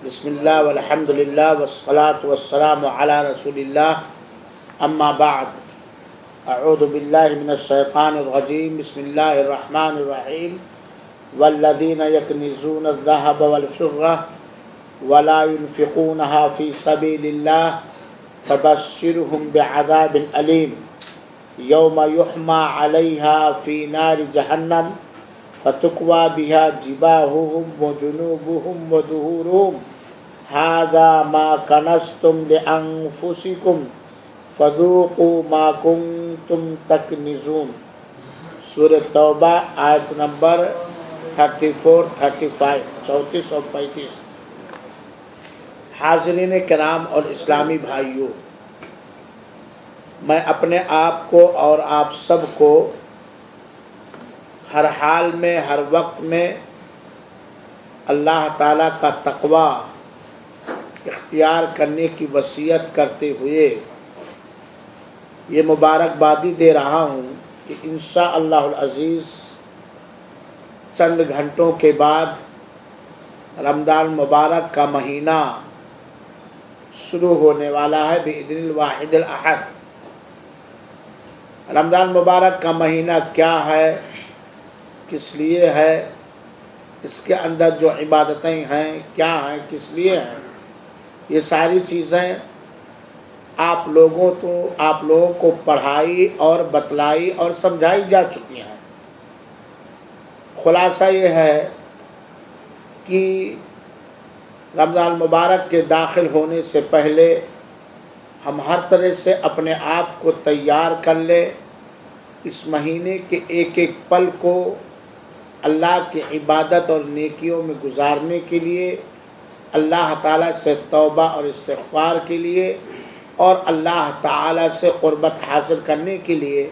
بسم اللہ والحمد للہ والصلاة والسلام علی رسول اللہ اما بعد اعوذ باللہ من الشیطان الرجیم بسم اللہ الرحمن الرحیم والذین یکنزون الذهب والفضة ولا ينفقونها في سبیل اللہ فبشرهم بعذاب علیم یوم یحمى علیہا فی نار جہنم فتقوى بها جباههم وجنوبهم وظهورهم هذا ما كنزتم لأنفسكم فذوقوا ما كنتم تكنزون۔ سورہ توبہ آیت نمبر 34 35 34 اور 35۔ حاضرین کرام اور اسلامی بھائیوں، میں اپنے آپ کو اور آپ سب کو ہر حال میں ہر وقت میں اللہ تعالیٰ کا تقوی اختیار کرنے کی وصیت کرتے ہوئے یہ مبارکبادی دے رہا ہوں کہ انشاءاللہ العزیز چند گھنٹوں کے بعد رمضان مبارک کا مہینہ شروع ہونے والا ہے بإذن الواحد الأحد۔ رمضان مبارک کا مہینہ کیا ہے، کس لیے ہے، اس کے اندر جو عبادتیں ہیں کیا ہیں، کس لیے ہیں، یہ ساری چیزیں آپ لوگوں کو پڑھائی اور بتلائی اور سمجھائی جا چکی ہیں۔ خلاصہ یہ ہے کہ رمضان مبارک کے داخل ہونے سے پہلے ہم ہر طرح سے اپنے آپ کو تیار کر لیں، اس مہینے کے ایک ایک پل کو اللہ کی عبادت اور نیکیوں میں گزارنے کے لیے، اللہ تعالیٰ سے توبہ اور استغفار کے لیے اور اللہ تعالیٰ سے قربت حاصل کرنے کے لیے۔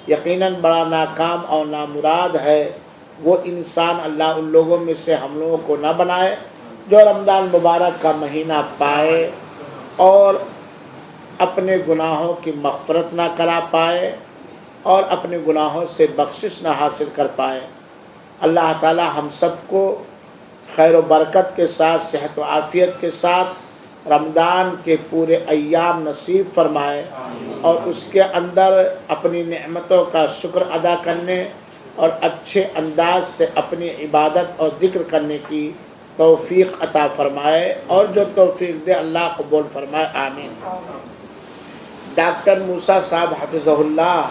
یقیناً بڑا ناکام اور نامراد ہے وہ انسان، اللہ ان لوگوں میں سے ہم لوگوں کو نہ بنائے جو رمضان مبارک کا مہینہ پائے اور اپنے گناہوں کی مغفرت نہ کرا پائے اور اپنے گناہوں سے بخشش نہ حاصل کر پائے۔ اللہ تعالی ہم سب کو خیر و برکت کے ساتھ، صحت و عافیت کے ساتھ رمضان کے پورے ایام نصیب فرمائے اور اس کے اندر اپنی نعمتوں کا شکر ادا کرنے اور اچھے انداز سے اپنی عبادت اور ذکر کرنے کی توفیق عطا فرمائے، اور جو توفیق دے اللہ قبول فرمائے، آمین۔ ڈاکٹر موسیٰ صاحب حفظہ اللہ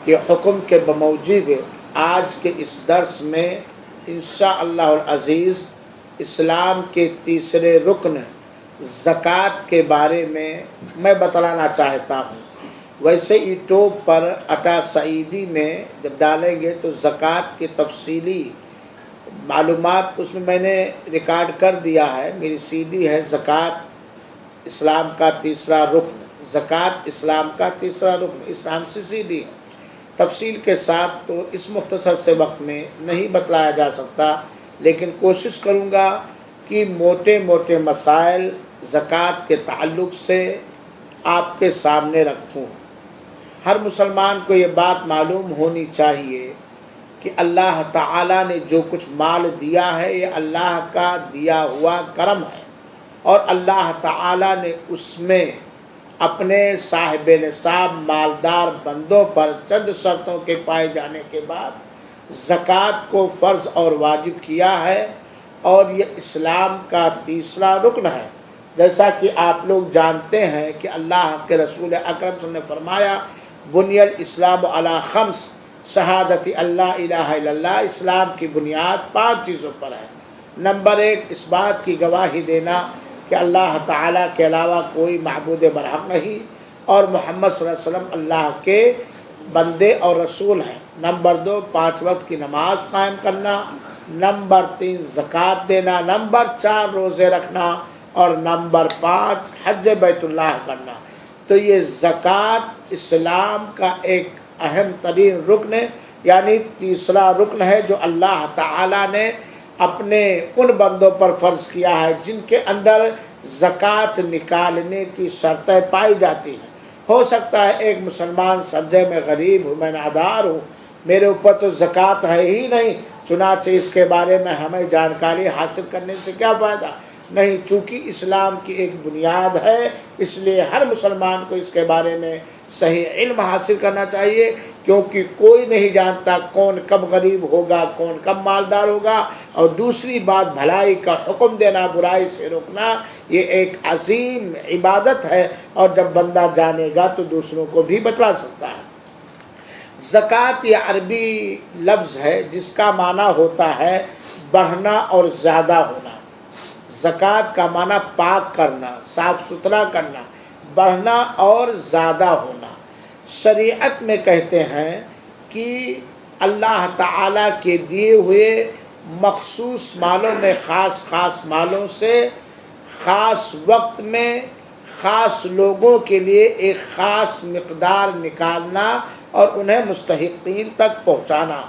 کے حکم کے بموجب آج کے اس درس میں انشاءاللہ العزیز اسلام کے تیسرے رکن زکوٰۃ کے بارے میں بتلانا چاہتا ہوں۔ ویسے یوٹیوب پر عطا سعیدی میں جب ڈالیں گے تو زکوٰۃ کی تفصیلی معلومات اس میں نے ریکارڈ کر دیا ہے، میری سی ڈی ہے زکوٰۃ اسلام کا تیسرا رکن، زکوٰۃ اسلام کا تیسرا رکن، اسلام سے سی ڈی تفصیل کے ساتھ تو اس مختصر سے وقت میں نہیں بتلایا جا سکتا، لیکن کوشش کروں گا کہ موٹے موٹے مسائل زکوٰۃ کے تعلق سے آپ کے سامنے رکھوں۔ ہر مسلمان کو یہ بات معلوم ہونی چاہیے کہ اللہ تعالیٰ نے جو کچھ مال دیا ہے یہ اللہ کا دیا ہوا کرم ہے، اور اللہ تعالیٰ نے اس میں اپنے صاحب نصاب مالدار بندوں پر چند شرطوں کے پائے جانے کے بعد زکوٰۃ کو فرض اور واجب کیا ہے، اور یہ اسلام کا تیسرا رکن ہے۔ جیسا کہ آپ لوگ جانتے ہیں کہ اللہ کے رسول اکرم صلی اللہ علیہ وسلم نے فرمایا بنی الاسلام علی خمس، شہادت اللہ الہ الا اللہ، اسلام کی بنیاد 5 چیزوں پر ہے۔ نمبر 1، اس بات کی گواہی دینا کہ اللہ تعالیٰ کے علاوہ کوئی معبود برحق نہیں اور محمد صلی اللہ علیہ وسلم اللہ کے بندے اور رسول ہیں۔ نمبر 2، 5 وقت کی نماز قائم کرنا۔ نمبر 3، زکوٰۃ دینا۔ نمبر 4، روزے رکھنا، اور نمبر 5، حج بیت اللہ کرنا۔ تو یہ زکوٰۃ اسلام کا ایک اہم ترین رکن ہے، یعنی تیسرا رکن ہے جو اللہ تعالیٰ نے اپنے ان بندوں پر فرض کیا ہے جن کے اندر زکوٰۃ نکالنے کی شرطیں پائی جاتی ہیں۔ ہو سکتا ہے ایک مسلمان سمجھے میں غریب ہوں، میں نادار ہوں، میرے اوپر تو زکوٰۃ ہے ہی نہیں، چنانچہ اس کے بارے میں ہمیں جانکاری حاصل کرنے سے کیا فائدہ، نہیں، چونکہ اسلام کی ایک بنیاد ہے اس لیے ہر مسلمان کو اس کے بارے میں صحیح علم حاصل کرنا چاہیے، کیونکہ کوئی نہیں جانتا کون کب غریب ہوگا، کون کب مالدار ہوگا۔ اور دوسری بات، بھلائی کا حکم دینا، برائی سے روکنا، یہ ایک عظیم عبادت ہے، اور جب بندہ جانے گا تو دوسروں کو بھی بتلا سکتا ہے۔ زکوٰۃ یہ عربی لفظ ہے جس کا معنی ہوتا ہے بڑھنا اور زیادہ ہونا۔ زکوٰۃ کا معنی پاک کرنا، صاف ستھرا کرنا، بڑھنا اور زیادہ ہونا۔ شریعت میں کہتے ہیں کہ اللہ تعالیٰ کے دیے ہوئے مخصوص مالوں میں، خاص مالوں سے خاص وقت میں خاص لوگوں کے لیے ایک خاص مقدار نکالنا اور انہیں مستحقین تک پہنچانا،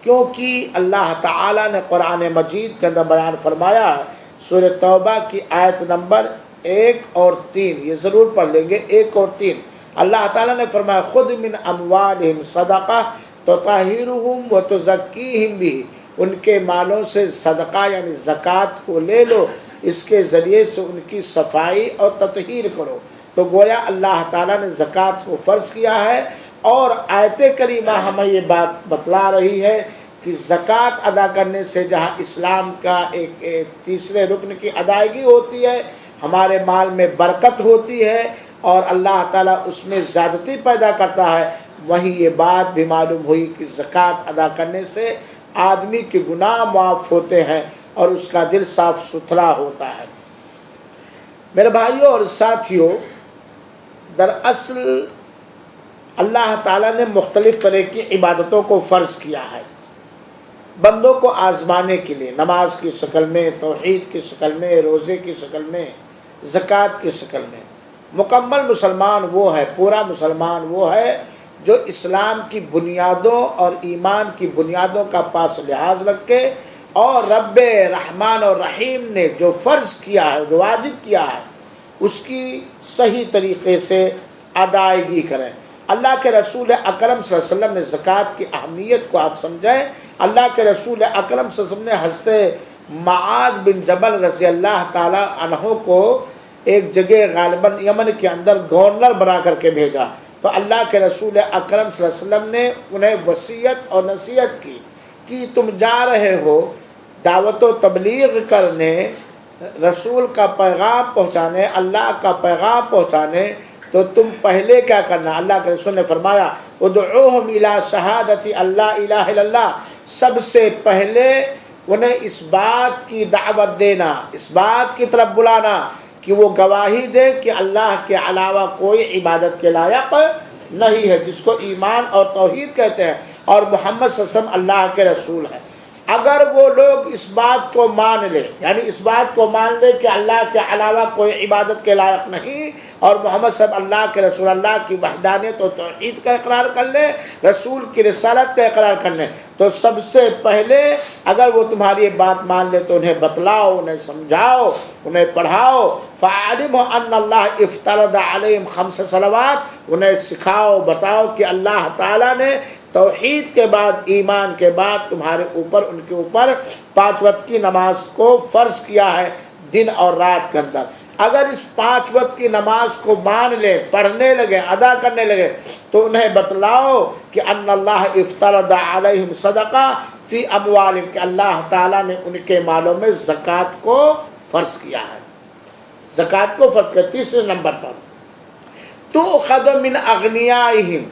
کیونکہ اللہ تعالیٰ نے قرآن مجید کے اندر بیان فرمایا ہے، سورہ توبہ کی آیت نمبر 1 اور 3، یہ ضرور پڑھ لیں گے 1 اور 3۔ اللہ تعالیٰ نے فرمایا خذ من اموالہم صدقہ تطہرہم وتزکیہم بہ، ان کے مالوں سے صدقہ یعنی زکوٰۃ کو لے لو، اس کے ذریعے سے ان کی صفائی اور تطہیر کرو۔ تو گویا اللہ تعالیٰ نے زکوٰۃ کو فرض کیا ہے، اور آیت کریمہ ہمیں یہ بات بتلا رہی ہے کہ زکوٰۃ ادا کرنے سے جہاں اسلام کا ایک تیسرے رکن کی ادائیگی ہوتی ہے، ہمارے مال میں برکت ہوتی ہے اور اللہ تعالیٰ اس میں زیادتی پیدا کرتا ہے، وہیں یہ بات بھی معلوم ہوئی کہ زکوٰۃ ادا کرنے سے آدمی کے گناہ معاف ہوتے ہیں اور اس کا دل صاف ستھرا ہوتا ہے۔ میرے بھائیوں اور ساتھیوں، دراصل اللہ تعالیٰ نے مختلف طرح کی عبادتوں کو فرض کیا ہے بندوں کو آزمانے کے لیے، نماز کی شکل میں، توحید کی شکل میں، روزے کی شکل میں، زکوٰۃ کی شکل میں۔ مکمل مسلمان وہ ہے، پورا مسلمان وہ ہے جو اسلام کی بنیادوں اور ایمان کی بنیادوں کا پاس لحاظ رکھے، اور رب رحمان اور رحیم نے جو فرض کیا ہے، جو واجب کیا ہے، اس کی صحیح طریقے سے ادائیگی کریں۔ اللہ کے رسول اکرم صلی اللہ علیہ وسلم نے زکوٰۃ کی اہمیت کو آپ سمجھیں۔ اللہ کے رسول اکرم صلی اللہ علیہ وسلم نے حضرت معاذ بن جبل رضی اللہ تعالی عنہ کو ایک جگہ غالباً یمن کے اندر گورنر بنا کر کے بھیجا، تو اللہ کے رسول اکرم صلی اللہ علیہ وسلم نے انہیں وصیت اور نصیحت کی کہ تم جا رہے ہو دعوت و تبلیغ کرنے، رسول کا پیغام پہنچانے، اللہ کا پیغام پہنچانے، تو تم پہلے کیا کرنا؟ اللہ کے رسول نے فرمایا ادعوہم الی شہادت اللہ الہ الا اللہ، سب سے پہلے انہیں اس بات کی دعوت دینا، اس بات کی طرف بلانا کہ وہ گواہی دے کہ اللہ کے علاوہ کوئی عبادت کے لائق نہیں ہے، جس کو ایمان اور توحید کہتے ہیں، اور محمد صلی اللہ علیہ وسلم اللہ کے رسول ہیں۔ اگر وہ لوگ اس بات کو مان لے، یعنی اس بات کو مان لے کہ اللہ کے علاوہ کوئی عبادت کے لائق نہیں، اور محمد صلی اللہ کے رسول، اللہ کی وحدانیت و توحید کا اقرار کر لیں، رسول کی رسالت کا اقرار کر لیں، تو سب سے پہلے اگر وہ تمہاری بات مان لے تو انہیں بتلاؤ، انہیں سمجھاؤ، انہیں پڑھاؤ۔ فَعَلِمُوا أَنَّ اللَّهَ افترض عَلَيْهِمْ 5 صلوات، انہیں سکھاؤ، بتاؤ کہ اللہ تعالیٰ نے توحید کے بعد، ایمان کے بعد تمہارے اوپر، ان کے اوپر 5 وقت کی نماز کو فرض کیا ہے دن اور رات کے اندر۔ اگر اس 5 وقت کی نماز کو مان لے، پڑھنے لگے، ادا کرنے لگے، تو انہیں بتلاؤ کہ ان اللہ افترض علیہم صدقہ فی اموالہم، کہ اللہ تعالیٰ نے ان کے مالوں میں زکوٰۃ کو فرض کیا ہے، زکوٰۃ کو فرض کیا۔ تیسرے نمبر پر تؤخذ من اغنیائہم،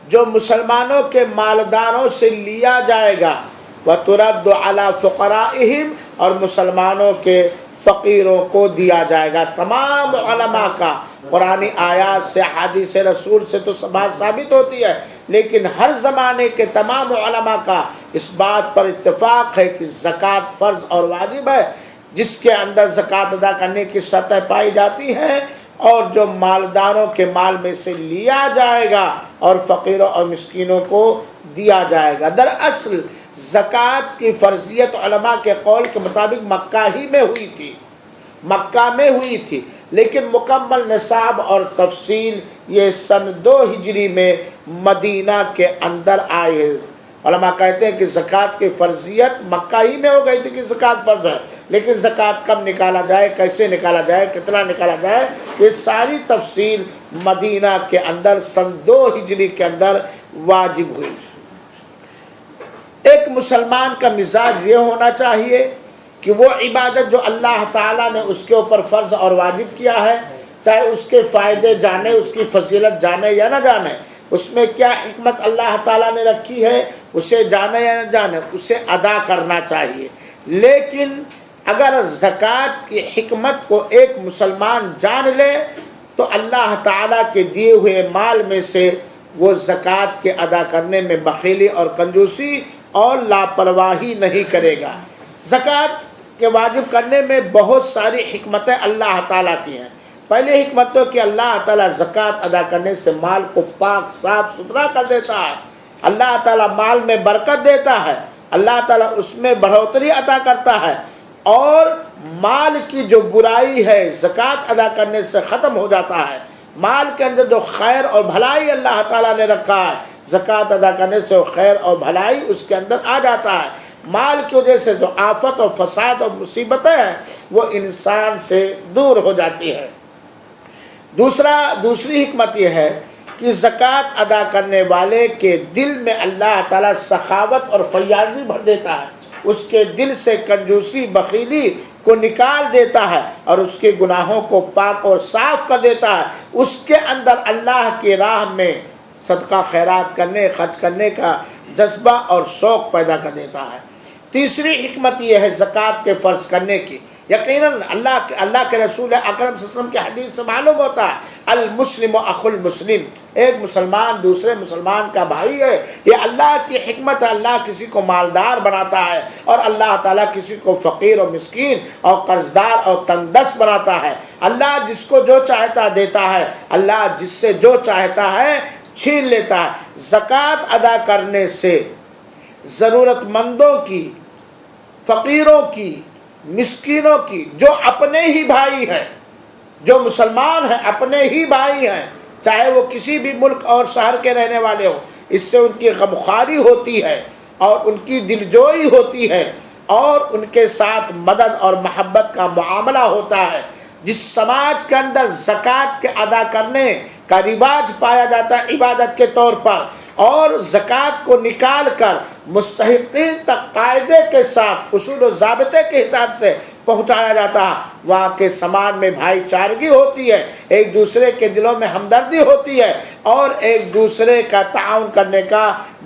جو مسلمانوں کے مالداروں سے لیا جائے گا، وترد علی فقرائہم، اور مسلمانوں کے فقیروں کو دیا جائے گا۔ تمام علماء کا قرآنی آیات سے، حدیث رسول سے تو بات ثابت ہوتی ہے، لیکن ہر زمانے کے تمام علماء کا اس بات پر اتفاق ہے کہ زکوٰۃ فرض اور واجب ہے، جس کے اندر زکوٰۃ ادا کرنے کی شرطیں پائی جاتی ہیں، اور جو مالداروں کے مال میں سے لیا جائے گا اور فقیروں اور مسکینوں کو دیا جائے گا۔ دراصل زکوٰۃ کی فرضیت علماء کے قول کے مطابق مکہ ہی میں ہوئی تھی، مکہ میں ہوئی تھی، لیکن مکمل نصاب اور تفصیل یہ سن 2 ہجری میں مدینہ کے اندر آئے۔ علماء کہتے ہیں کہ زکوٰۃ کی فرضیت مکہ ہی میں ہو گئی تھی کہ زکوٰۃ فرض ہے، لیکن زکوٰۃ کب نکالا جائے، کیسے نکالا جائے، کتنا نکالا جائے، یہ ساری تفصیل مدینہ کے اندر سن 2 ہجری کے اندر واجب ہوئی۔ ایک مسلمان کا مزاج یہ ہونا چاہیے کہ وہ عبادت جو اللہ تعالیٰ نے اس کے اوپر فرض اور واجب کیا ہے، چاہے اس کے فائدے جانے، اس کی فضیلت جانے یا نہ جانے، اس میں کیا حکمت اللہ تعالیٰ نے رکھی ہے، اسے جانے یا نہ جانے، اسے ادا کرنا چاہیے۔ لیکن اگر زکوٰۃ کی حکمت کو ایک مسلمان جان لے تو اللہ تعالیٰ کے دیے ہوئے مال میں سے وہ زکوٰۃ کے ادا کرنے میں بخیلی اور کنجوسی اور لاپرواہی نہیں کرے گا۔ زکوٰۃ کے واجب کرنے میں بہت ساری حکمتیں اللہ تعالیٰ کی ہیں۔ پہلی حکمت تو کہ اللہ تعالیٰ زکوٰۃ ادا کرنے سے مال کو پاک صاف ستھرا کر دیتا ہے، اللہ تعالیٰ مال میں برکت دیتا ہے، اللہ تعالیٰ اس میں بڑھوتری عطا کرتا ہے، اور مال کی جو برائی ہے زکوٰۃ ادا کرنے سے ختم ہو جاتا ہے۔ مال کے اندر جو خیر اور بھلائی اللہ تعالیٰ نے رکھا ہے، زکوٰۃ ادا کرنے سے وہ خیر اور بھلائی اس کے اندر آ جاتا ہے۔ مال کی وجہ سے جو آفت اور فساد اور مصیبتیں ہیں وہ انسان سے دور ہو جاتی ہے۔ دوسری حکمت یہ ہے کہ زکوٰۃ ادا کرنے والے کے دل میں اللہ تعالیٰ سخاوت اور فیاضی بھر دیتا ہے، اس کے دل سے کنجوسی بخیلی کو نکال دیتا ہے اور اس کے گناہوں کو پاک اور صاف کر دیتا ہے، اس کے اندر اللہ کی راہ میں صدقہ خیرات کرنے، خرچ کرنے کا جذبہ اور شوق پیدا کر دیتا ہے۔ تیسری حکمت یہ ہے زکوٰۃ کے فرض کرنے کی، یقیناً اللہ کے رسول اکرم صلی اللہ علیہ وسلم کے حدیث سے معلوم ہوتا ہے المسلم اخو المسلم، ایک مسلمان دوسرے مسلمان کا بھائی ہے۔ یہ اللہ کی حکمت ہے، اللہ کسی کو مالدار بناتا ہے اور اللہ تعالیٰ کسی کو فقیر اور مسکین اور قرضدار اور تنگ دست بناتا ہے۔ اللہ جس کو جو چاہتا دیتا ہے، اللہ جس سے جو چاہتا ہے چھین لیتا ہے۔ زکوٰۃ ادا کرنے سے ضرورت مندوں کی، فقیروں کی، مسکینوں کی، جو اپنے ہی بھائی ہیں، جو مسلمان ہیں اپنے ہی بھائی ہیں، چاہے وہ کسی بھی ملک اور شہر کے رہنے والے ہوں، اس سے ان کی غمخواری ہوتی ہے اور ان کی دلجوئی ہوتی ہے اور ان کے ساتھ مدد اور محبت کا معاملہ ہوتا ہے۔ جس سماج کے اندر زکوٰۃ کے ادا کرنے کا رواج پایا جاتا ہے عبادت کے طور پر، اور زکوٰۃ کو نکال کر مستحقین تک قاعدے کے ساتھ اصول و ضابطے کے حساب سے پہنچایا جاتا ہے، وہاں کے سماج میں بھائی چارگی ہوتی ہے، ایک دوسرے کے دلوں میں ہمدردی ہوتی ہے اور ایک دوسرے کا تعاون کرنے کا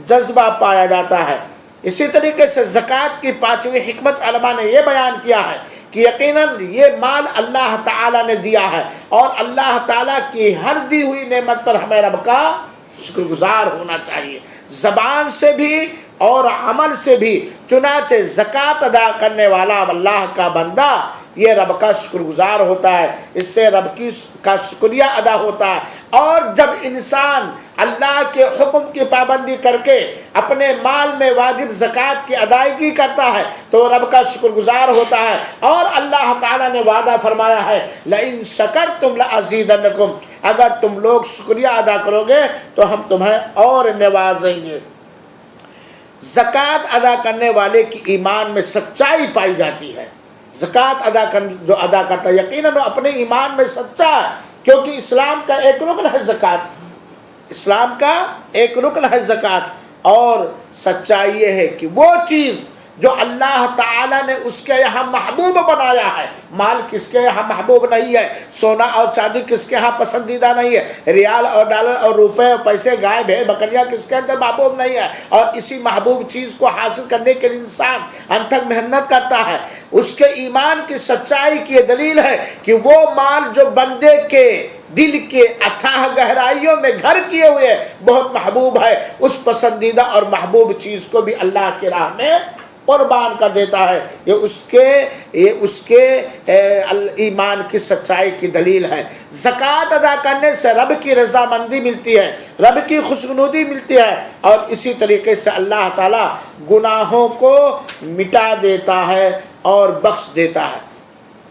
جذبہ پایا جاتا ہے۔ اسی طریقے سے زکوٰۃ کی 5ویں حکمت علماء نے یہ بیان کیا ہے کہ یقیناً یہ مال اللہ تعالیٰ نے دیا ہے اور اللہ تعالیٰ کی ہر دی ہوئی نعمت پر ہمیں رب کا شکر گزار ہونا چاہیے، زبان سے بھی اور عمل سے بھی۔ چنانچہ زکوٰۃ ادا کرنے والا اللہ کا بندہ یہ رب کا شکر گزار ہوتا ہے، اس سے رب کا شکریہ ادا ہوتا ہے، اور جب انسان اللہ کے حکم کی پابندی کر کے اپنے مال میں واجب زکوٰۃ کی ادائیگی کرتا ہے تو رب کا شکر گزار ہوتا ہے، اور اللہ تعالیٰ نے وعدہ فرمایا ہے لئن شکرتم لازیدنکم، اگر تم لوگ شکریہ ادا کرو گے تو ہم تمہیں اور نوازیں گے۔ زکوٰۃ ادا کرنے والے کی ایمان میں سچائی پائی جاتی ہے۔ زکوٰۃ جو ادا کرتا ہے یقیناً وہ اپنے ایمان میں سچا ہے، کیونکہ اسلام کا ایک رکن ہے زکوٰۃ، اسلام کا ایک رکن ہے زکوٰۃ، اور سچائی یہ ہے کہ وہ چیز جو اللہ تعالیٰ نے اس کے یہاں محبوب بنایا ہے، مال کس کے یہاں محبوب نہیں ہے، سونا اور چاندی کس کے یہاں پسندیدہ نہیں ہے، ریال اور ڈالر اور روپے اور پیسے، گائے بھیڑ بکریاں کس کے اندر محبوب نہیں ہے، اور اسی محبوب چیز کو حاصل کرنے کے لیے انسان انتھک محنت کرتا ہے، اس کے ایمان کی سچائی کی دلیل ہے کہ وہ مال جو بندے کے دل کے اتھاہ گہرائیوں میں گھر کیے ہوئے بہت محبوب ہے، اس پسندیدہ اور محبوب چیز کو بھی اللہ کی راہ میں قربان کر دیتا ہے۔ یہ اس کے ایمان کی سچائی کی دلیل ہے۔ زکوٰۃ ادا کرنے سے رب کی رضامندی ملتی ہے، رب کی خوشنودی ملتی ہے، اور اسی طریقے سے اللہ تعالیٰ گناہوں کو مٹا دیتا ہے اور بخش دیتا ہے۔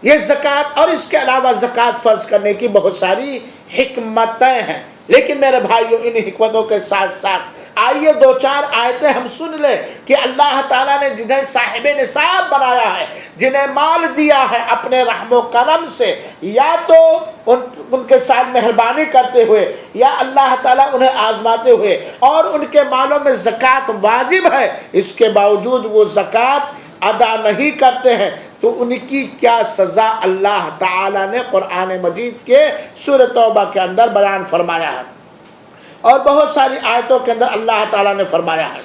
یہ زکوٰۃ اور اس کے علاوہ زکوٰۃ فرض کرنے کی بہت ساری حکمتیں ہیں، لیکن میرے بھائیوں ان حکمتوں کے ساتھ ساتھ آئیے دو چار آیتیں ہم سن لیں کہ اللہ تعالیٰ نے جنہیں صاحب نصاب بنایا ہے، جنہیں مال دیا ہے اپنے رحم و کرم سے، یا تو ان کے ساتھ مہربانی کرتے ہوئے، یا اللہ تعالیٰ انہیں آزماتے ہوئے، اور ان کے مالوں میں زکوٰۃ واجب ہے، اس کے باوجود وہ زکوٰۃ ادا نہیں کرتے ہیں، تو ان کی کیا سزا اللہ تعالیٰ نے قرآن مجید کے سورۃ توبہ کے اندر بیان فرمایا ہے، اور بہت ساری آیتوں کے اندر اللہ تعالیٰ نے فرمایا ہے۔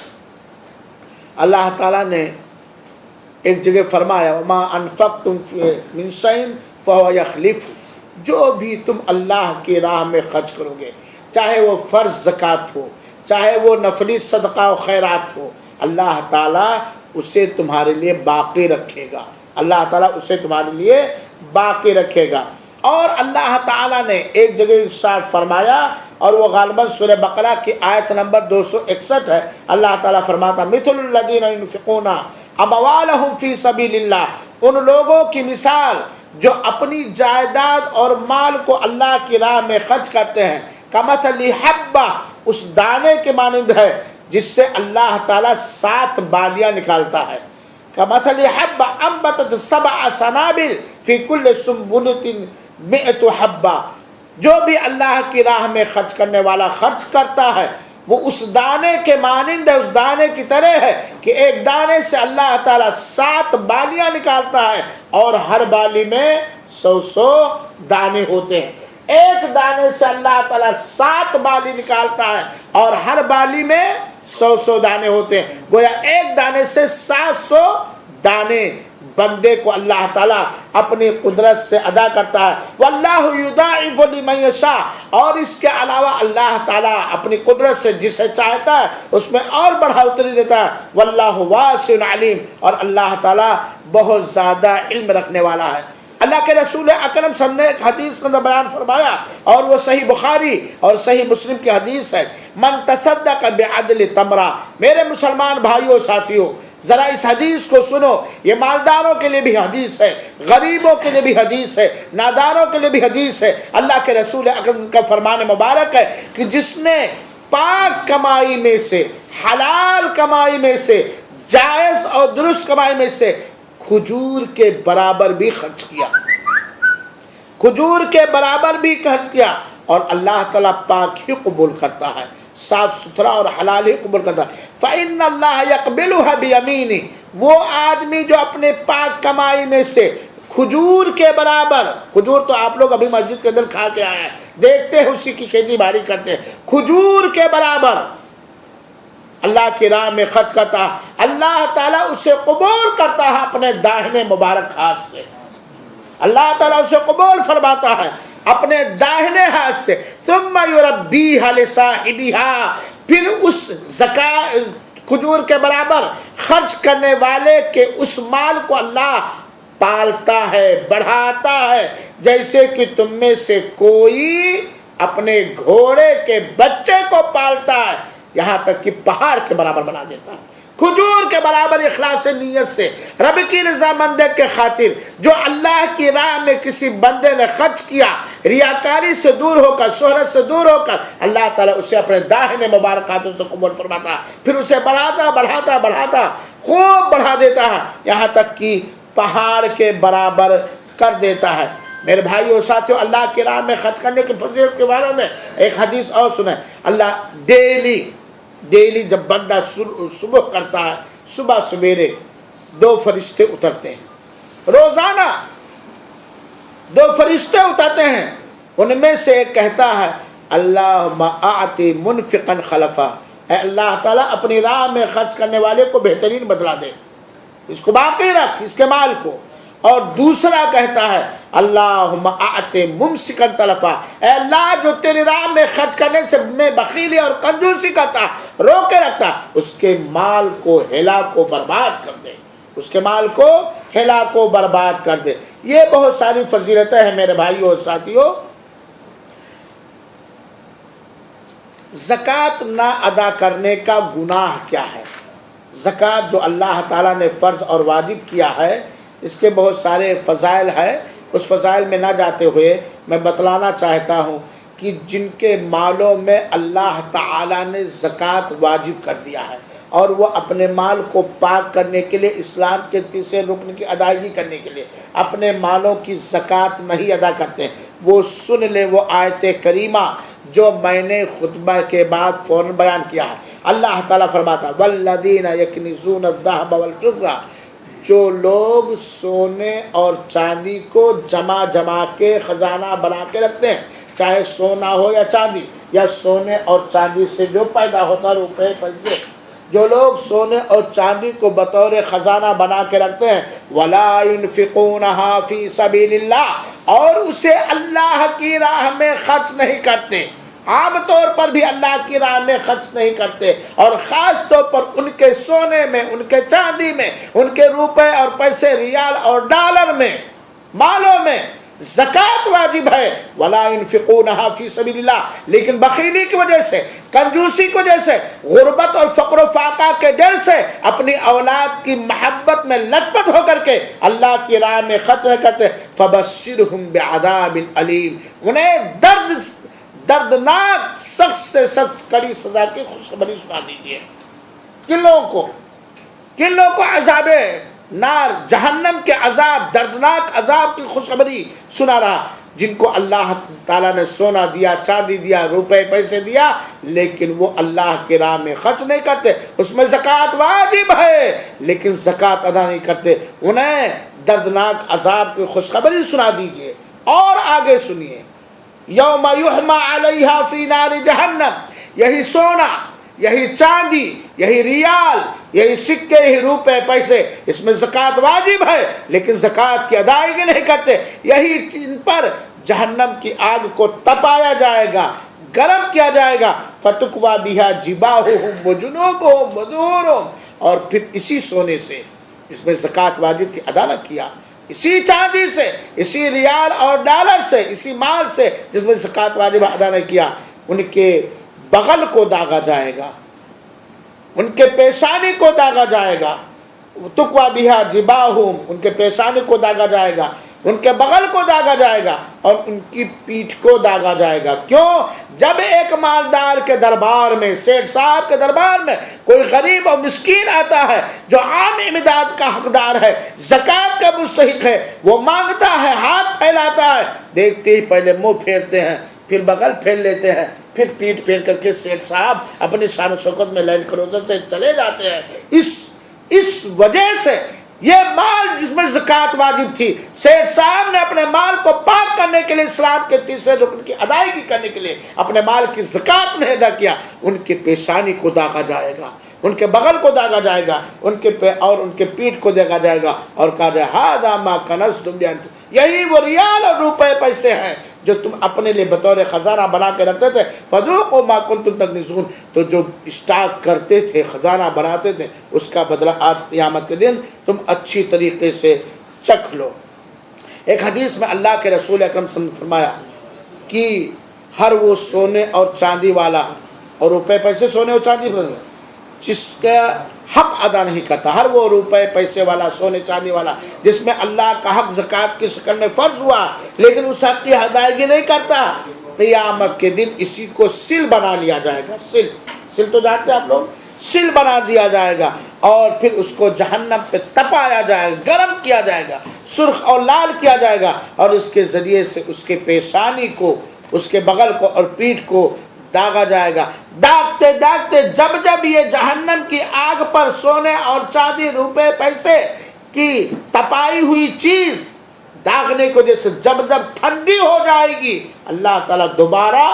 اللہ تعالیٰ نے ایک جگہ فرمایا وَمَا أَنفَقْتُمْ مِنْ شَيْءٍ فَهُوَ يَخْلِفُهُ، جو بھی تم اللہ کی راہ میں خرچ کرو گے، چاہے وہ فرض زکوٰۃ ہو، چاہے وہ نفلی صدقہ و خیرات ہو، اللہ تعالیٰ اسے تمہارے لیے باقی رکھے گا، اللہ تعالیٰ اسے تمہارے لیے باقی رکھے گا۔ اور اللہ تعالیٰ نے ایک جگہ ارشاد فرمایا، اور وہ غالباً سورہ بقرہ کی آیت نمبر 261 ہے، اللہ تعالیٰ فرماتا مثل الذین ينفقون اموالهم فی سبیل اللہ، ان لوگوں کی مثال جو اپنی جائیداد اور مال کو اللہ کی راہ میں خرچ کرتے ہیں، کمثل حبہ، اس دانے کے مانند ہے جس سے اللہ تعالیٰ 7 بالیاں نکالتا ہے، کمثل حبہ انبتت 7 سنابل فی کل سنبلۃ 100 حبہ، جو بھی اللہ کی راہ میں خرچ کرنے والا خرچ کرتا ہے وہ اس دانے کے مانند ہے، اس دانے کی طرح ہے کہ ایک دانے سے اللہ تعالیٰ 7 بالیاں نکالتا ہے، اور ہر بالی میں 100 دانے ہوتے ہیں۔ ایک دانے سے اللہ تعالیٰ 7 بالی نکالتا ہے، اور ہر بالی میں 100 دانے ہوتے ہیں، گویا ایک دانے سے 700 دانے بندے کو اللہ تعالیٰ اپنی قدرت سے ادا کرتا ہے۔ واللہ یضاعف لمن یشاء، اور اس کے علاوہ اللہ تعالیٰ اپنی قدرت سے جسے چاہتا ہے اس میں اور بڑھوتری دیتا ہے۔ واللہ واسع علیم، اور اللہ تعالیٰ بہت زیادہ علم رکھنے والا ہے۔ اللہ کے رسول اکرم صلی اللہ علیہ وسلم نے ایک حدیث کے اندر بیان فرمایا، اور وہ صحیح بخاری اور صحیح مسلم کی حدیث ہے، من تصدق بعدل تمرہ۔ میرے مسلمان بھائیوں ساتھیوں، ذرا اس حدیث کو سنو، یہ مالداروں کے لیے بھی حدیث ہے، غریبوں کے لیے بھی حدیث ہے، ناداروں کے لیے بھی حدیث ہے۔ اللہ کے رسول اکرم کا فرمان مبارک ہے کہ جس نے پاک کمائی میں سے، حلال کمائی میں سے، جائز اور درست کمائی میں سے کھجور کے برابر بھی خرچ کیا، کھجور کے برابر بھی خرچ کیا، اور اللہ تعالیٰ پاک ہی قبول کرتا ہے، صاف ستھرا اور حلال ہی قبول کرتا ہے۔ فَإِنَّ اللَّهَ يَقْبِلُهَا بِيَمِينِهِ، وہ آدمی جو اپنے پاک کمائی میں سے کھجور کے برابر، کھجور تو آپ لوگ ابھی مسجد کے اندر کھا کے آئے ہیں، دیکھتے ہیں اسی کی کھیتی باڑی کرتے ہیں، کھجور کے برابر اللہ کی راہ میں خرچ کرتا ہے، اللہ تعالیٰ اسے قبول کرتا ہے اپنے داہنے مبارک ہاتھ سے، اللہ تعالیٰ اسے قبول فرماتا ہے اپنے داہنے ہاتھ سے۔ ثم یربیہا لصاحبہا، پھر اس کھجور کے برابر خرچ کرنے والے کے اس مال کو اللہ پالتا ہے، بڑھاتا ہے، جیسے کہ تم میں سے کوئی اپنے گھوڑے کے بچے کو پالتا ہے، یہاں تک کہ پہاڑ کے برابر بنا دیتا ہے۔ کھجور کے برابر اخلاص نیت سے، رب کی رضامندی کے خاطر، جو اللہ کی راہ میں کسی بندے نے خرچ کیا، ریاکاری سے دور ہو کر، شہرت سے دور ہو کر، اللہ تعالیٰ اسے اپنے داہنے مبارک ہاتھوں سے قبول فرماتا، پھر اسے بڑھاتا بڑھاتا بڑھاتا خوب بڑھا دیتا ہے، یہاں تک کہ پہاڑ کے برابر کر دیتا ہے۔ میرے بھائیو ساتھیو، اللہ کی راہ میں خرچ کرنے کی فضیلت کے بارے میں ایک حدیث اور سنیں۔ اللہ ڈیلی جب بندہ صبح کرتا ہے، صبح سویرے 2 فرشتے اترتے ہیں، روزانہ 2 فرشتے اترتے ہیں، ان میں سے ایک کہتا ہے اللہم اعطی منفقا خلفا، اے اللہ تعالیٰ اپنی راہ میں خرچ کرنے والے کو بہترین بدلہ دے، اس کو باقی رکھ، اس کے مال کو۔ اور دوسرا کہتا ہے اللہم اعطی ممسکا تلفا، اے اللہ جو تیری راہ میں خرچ کرنے سے میں بخیلی اور کنجوسی کرتا، روکے رکھتا، اس کے مال کو ہلاک و برباد کر دے، اس کے مال کو ہلاک و برباد کر دے۔ یہ بہت ساری فضیلتیں ہیں میرے بھائیو اور ساتھیو۔ زکوٰۃ نہ ادا کرنے کا گناہ کیا ہے؟ زکوٰۃ جو اللہ تعالیٰ نے فرض اور واجب کیا ہے، اس کے بہت سارے فضائل ہیں، اس فضائل میں نہ جاتے ہوئے میں بتلانا چاہتا ہوں کہ جن کے مالوں میں اللہ تعالیٰ نے زکوٰۃ واجب کر دیا ہے اور وہ اپنے مال کو پاک کرنے کے لیے اسلام کے تیسرے رکن کی ادائیگی کرنے کے لیے اپنے مالوں کی زکوٰۃ نہیں ادا کرتے، وہ سن لے وہ آیت کریمہ جو میں نے خطبہ کے بعد فوراً بیان کیا ہے۔ اللہ تعالیٰ فرماتا والذین یکنزون الذھب والفضہ، جو لوگ سونے اور چاندی کو جمع کے خزانہ بنا کے رکھتے ہیں، چاہے سونا ہو یا چاندی، یا سونے اور چاندی سے جو پیدا ہوتا روپے پیسے، جو لوگ سونے اور چاندی کو بطور خزانہ بنا کے رکھتے ہیں وَلَا يُنْفِقُونَهَا فِي سَبِيلِ اللَّهِ، اور اسے اللہ کی راہ میں خرچ نہیں کرتے، عام طور پر بھی اللہ کی راہ میں خرچ نہیں کرتے، اور خاص طور پر ان کے سونے میں، ان کے چاندی میں، ان کے روپے اور پیسے، ریال اور ڈالر میں، مالوں میں زکوٰۃ واجب ہے، وَلَا يُنْفِقُونَهَا فِي سَبِيلِ اللَّهِ، لیکن بخیلی کی وجہ سے، کنجوسی کی وجہ سے، غربت اور فقر و فاقہ کے ڈر سے، اپنی اولاد کی محبت میں لت پت ہو کر کے اللہ کی راہ میں خرچ نہ کرتے، فَبَشِّرْهُمْ بِعَذَابٍ أَلِيمٍ، انہیں دردناک سخت سے سخت کڑی سزا کی خوشخبری سنا دیجیے۔ کن لوگوں کو عذاب نار، جہنم کے عذاب، دردناک عذاب کی خوشخبری سنا رہا، جن کو اللہ تعالیٰ نے سونا دیا، چاندی دیا، روپے پیسے دیا، لیکن وہ اللہ کی راہ میں خرچ نہیں کرتے، اس میں زکوٰۃ واجب ہے لیکن زکوٰۃ ادا نہیں کرتے، انہیں دردناک عذاب کی خوشخبری سنا دیجیے۔ اور آگے سنیے، یوم یحمى علیہا فی نار جہنم، یہی سونا، یہی چاندی، یہی ریال، یہی سکے، یہی روپے پیسے، اس میں زکوٰۃ واجب ہے لیکن زکوٰۃ کی ادائیگی نہیں کرتے، یہی ان پر جہنم کی آگ کو تپایا جائے گا، گرم کیا جائے گا، فتکوی بہا جباہہم وجنوبہم وظہورہم، اور پھر اسی سونے سے جس میں زکوٰۃ واجب کی ادا نہ کیا، اسی چاندی سے، اسی ریال اور ڈالر سے، اسی مال سے جس میں زکوٰۃ واجب ادا نہ کیا، ان کے بغل کو داغا جائے گا، ان کے پیشانی کو داغا جائے گا، تکوی بہا جباہہم، ان کے پیشانی کو داغا جائے گا، ان کے بغل کو داغا جائے گا، اور ان کی پیٹھ کو داغا جائے گا۔ کیوں؟ جب ایک مالدار کے دربار میں، سیٹھ صاحب کے دربار میں کوئی غریب اور مسکین آتا ہے جو عام امداد کا حقدار ہے، زکوٰۃ کا مستحق ہے، وہ مانگتا ہے، ہاتھ پھیلاتا ہے، دیکھتے ہی پہلے منہ پھیرتے ہیں، پھر بغل پھیر لیتے ہیں، پھر پیٹ پھیر کر کے سیٹھ صاحب اپنی شان و شوکت میں لینڈ کروزر سے چلے جاتے ہیں۔ اس وجہ سے یہ مال جس میں زکوٰۃ واجب تھی، سیٹھ صاحب نے اپنے مال کو پاک کرنے کے لیے، اسلام کے تیسرے رکن کی ادائیگی کرنے کے لیے اپنے مال کی زکوٰۃ نہیں ادا کیا، ان کی پیشانی کو داغا جائے گا، ان کے بغل کو داغا جائے گا، ان کے پیٹھ کو داغا جائے گا، اور کہا جائے ھذا ما کنزتم لانفسکم، یہی وہ ریال اور روپے پیسے ہیں جو تم اپنے لیے بطور خزانہ بنا کے رکھتے تھے، فذوقوا ما کنتم تکنزون، تو جو اسٹاک کرتے تھے، خزانہ بناتے تھے، اس کا بدلہ آج قیامت کے دن تم اچھی طریقے سے چکھ لو۔ ایک حدیث میں اللہ کے رسول اکرم صلی اللہ علیہ وسلم نے فرمایا کہ ہر وہ سونے اور چاندی والا، اور روپے پیسے سونے اور چاندی جس کا حق ادا نہیں کرتا، ہر وہ روپے پیسے والا، سونے چاندی والا جس میں اللہ کا حق زکوٰۃ کی شکل میں فرض ہوا لیکن اس حق کی ادائیگی نہیں کرتا، قیامت کے دن اسی کو سل بنا لیا جائے گا۔ سل تو جانتے ہیں آپ لوگ، سل بنا دیا جائے گا، اور پھر اس کو جہنم پہ تپایا جائے گا، گرم کیا جائے گا، سرخ اور لال کیا جائے گا، اور اس کے ذریعے سے اس کے پیشانی کو، اس کے بغل کو اور پیٹھ کو داغا جائے گا۔ داغتے داغتے جب یہ جہنم کی آگ پر سونے اور چاندی، روپے پیسے کی تپائی ہوئی چیز داغنے کو جیسے جب ٹھنڈی ہو جائے گی، اللہ تعالیٰ دوبارہ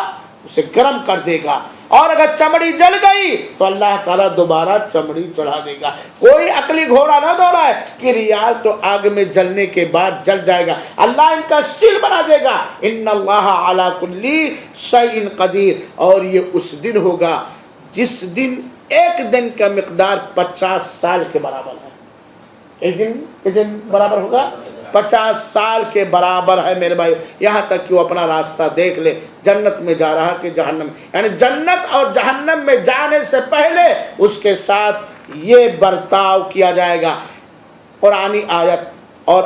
اسے گرم کر دے گا، اور اگر چمڑی جل گئی تو اللہ تعالیٰ دوبارہ چمڑی چڑھا دے گا۔ کوئی عقلی گھوڑا نہ دوڑا ہے کہ ریال تو آگ میں جلنے کے بعد جل جائے گا، اللہ ان کا سل بنا دے گا۔ ان اللہ علی کل شیء قدیر، اور یہ اس دن ہوگا جس دن ایک دن کا مقدار 50 سال کے برابر ہے۔ ایک دن برابر ہوگا 50 سال کے برابر ہے میرے بھائی، یہاں تک کہ وہ اپنا راستہ دیکھ لے، جنت میں جا رہا کہ جہنم، یعنی جنت اور جہنم میں جانے سے پہلے اس کے ساتھ یہ برتاؤ کیا جائے گا۔ قرآنی آیت اور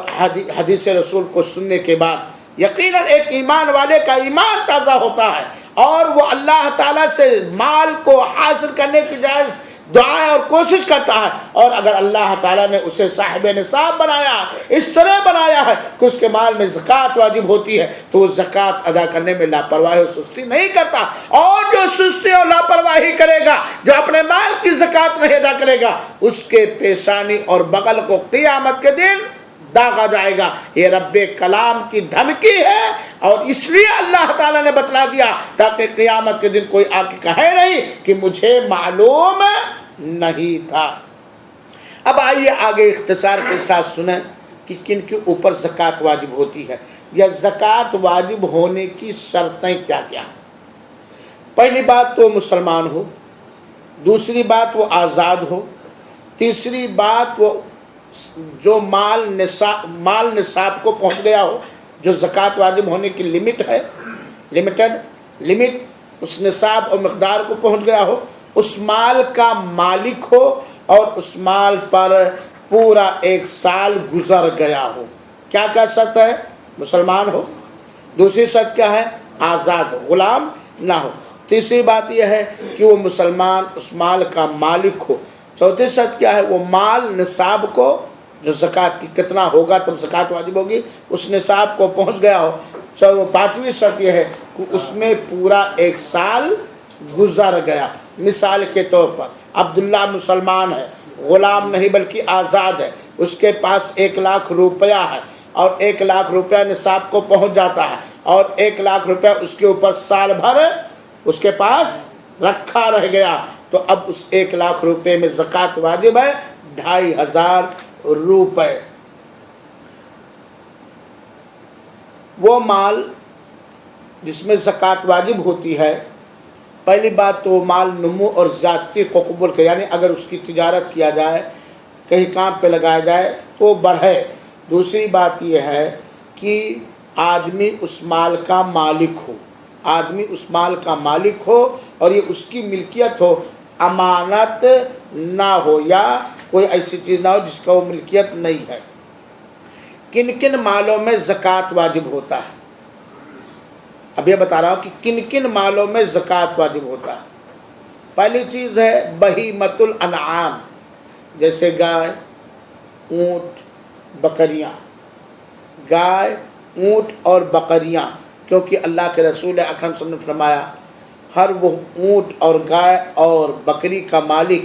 حدیث رسول کو سننے کے بعد یقیناً ایک ایمان والے کا ایمان تازہ ہوتا ہے اور وہ اللہ تعالیٰ سے مال کو حاصل کرنے کی جائز دعائیں اور کوشش کرتا ہے، اور اگر اللہ تعالیٰ نے اسے صاحب نصاب بنایا، اس طرح بنایا ہے کہ اس کے مال میں زکوٰۃ واجب ہوتی ہے، تو وہ زکوٰۃ ادا کرنے میں لاپرواہی اور سستی نہیں کرتا، اور جو سستی اور لاپرواہی کرے گا، جو اپنے مال کی زکوٰۃ نہیں ادا کرے گا، اس کے پیشانی اور بغل کو قیامت کے دن داغا جائے گا۔ یہ رب کلام کی دھمکی ہے، اور اس لیے اللہ تعالیٰ نے بتلا دیا تاکہ قیامت کے دن کوئی آ کے کہے نہیں کہ مجھے معلوم نہیں تھا۔ اب آئیے آگے اختصار کے ساتھ سنیں کہ کن کے اوپر زکوٰۃ واجب ہوتی ہے، یا زکوٰۃ واجب ہونے کی شرطیں کیا کیا ہیں۔ پہلی بات تو مسلمان ہو، دوسری بات وہ آزاد ہو، تیسری بات وہ جو مال نصاب کو پہنچ گیا ہو، جو زکوٰۃ واجب ہونے کی لمٹ ہے، لمٹ اس نصاب اور مقدار کو پہنچ گیا ہو، اس مال کا مالک ہو، اور اس مال پر پورا 1 سال گزر گیا ہو۔ کیا کیا شرط ہے؟ مسلمان ہو، دوسری شرط کیا ہے؟ آزاد ہو، غلام نہ ہو، تیسری بات یہ ہے کہ وہ مسلمان اس مال کا مالک ہو، چوتھی شرط کیا ہے؟ وہ مال نصاب کو، جو زکوٰۃ کی کتنا ہوگا تب زکوٰۃ واجب ہوگی، اس نصاب کو پہنچ گیا ہو۔ پانچویں شرط یہ ہے کہ اس میں پورا 1 سال گزر گیا۔ مثال کے طور پر عبداللہ مسلمان ہے، غلام نہیں بلکہ آزاد ہے، اس کے پاس 1 لاکھ روپیہ ہے، اور 1 لاکھ روپیہ نصاب کو پہنچ جاتا ہے، اور 1 لاکھ روپیہ اس کے اوپر سال بھر اس کے پاس رکھا رہ گیا، تو اب اس 1 لاکھ روپے میں زکوٰۃ واجب ہے 2500 روپے۔ وہ مال جس میں زکوٰۃ واجب ہوتی ہے، پہلی بات تو مال نمو اور زیادتی کو قبول کرے، یعنی اگر اس کی تجارت کیا جائے، کہیں کام پہ لگایا جائے تو وہ بڑھے۔ دوسری بات یہ ہے کہ آدمی اس مال کا مالک ہو، آدمی اس مال کا مالک ہو، اور یہ اس کی ملکیت ہو، امانت نہ ہو، یا کوئی ایسی چیز نہ ہو جس کا وہ ملکیت نہیں ہے۔ کن کن مالوں میں زکوٰۃ واجب ہوتا ہے؟ اب یہ بتا رہا ہوں کہ کن کن مالوں میں زکوٰۃ واجب ہوتا ہے۔ پہلی چیز ہے بہیمۃ الانعام، جیسے گائے، اونٹ، بکریاں، گائے، اونٹ اور بکریاں، کیونکہ اللہ کے رسول اکرم صلی اللہ علیہ وسلم نے فرمایا ہر وہ اونٹ اور گائے اور بکری کا مالک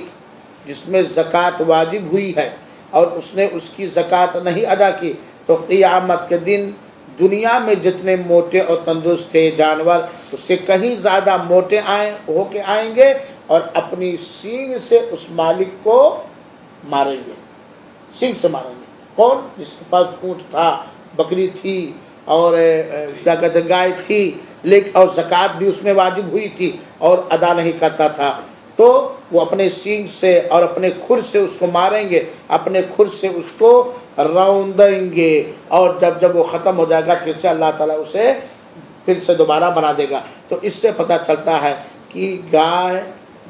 جس میں زکوٰۃ واجب ہوئی ہے اور اس نے اس کی زکوٰۃ نہیں ادا کی، تو قیامت کے دن دنیا میں جتنے موٹے اور تندرست تھے جانور، اس سے کہیں زیادہ موٹے ہو کے آئیں گے، اور اپنی سینگ سے اس مالک کو ماریں گے، سینگ سے ماریں گے۔ کون؟ جس کے پاس اونٹ تھا، بکری تھی، اور کیا کہتے ہیں گائے تھی، لیکن اور زکوٰۃ بھی اس میں واجب ہوئی تھی اور ادا نہیں کرتا تھا، تو وہ اپنے سینگ سے اور اپنے کھر سے اس کو ماریں گے، اپنے کھر سے اس کو روندیں گے، اور جب وہ ختم ہو جائے گا پھر سے اللہ تعالیٰ اسے پھر سے دوبارہ بنا دے گا۔ تو اس سے پتہ چلتا ہے کہ گائے،